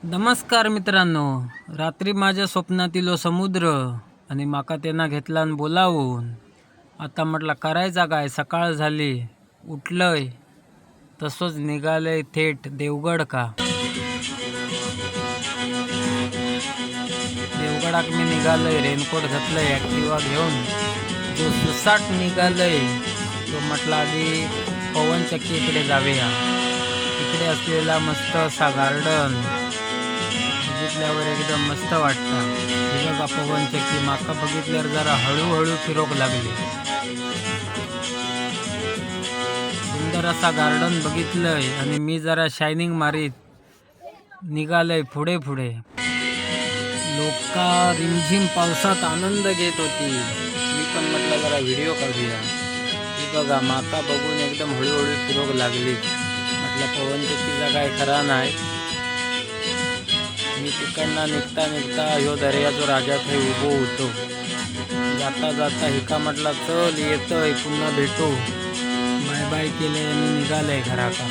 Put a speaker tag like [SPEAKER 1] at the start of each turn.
[SPEAKER 1] नमस्कार मित्रांनो. रात्री माझ्या स्वप्नात इलो समुद्र आणि माका त्यांना घेतला आणि बोलावून. आता म्हटलं करायचा काय, सकाळ झाली. उठलंय तसंच निघालंय थेट देवगड का. देवगडाक मी निघालय, रेनकोट घातलंय, ॲक्टिवा घेऊन. जो सुसाट निघालय तो म्हटलं आधी पवनचक्की इकडे जाऊया. इकडे असलेला मस्त असा गार्डन बघितल्यावर एकदम मस्त वाटतं. हे बघा पवनचक्की माका बघितल्यावर जरा हळूहळू फिरोक लागली. सुंदर असा गार्डन बघितलंय आणि मी जरा शायनिंग मारीत निघालय पुढे पुढे. लोका रिमझिम पावसात आनंद घेत होती. मी पण म्हटलं जरा व्हिडिओ काढूया. ही बघा माका बघून एकदम हळूहळू फिरोक लागली. म्हटलं पवनचक्कीचा काय खरा नाही. मी तिकडनं निघता ह्यो दर्याचो राजा थंय उभो होतो. जाता जाता हिका म्हटला चल येतोय पुन्हा भेटू. बाय बाय केलंय आणि निघालंय घराका.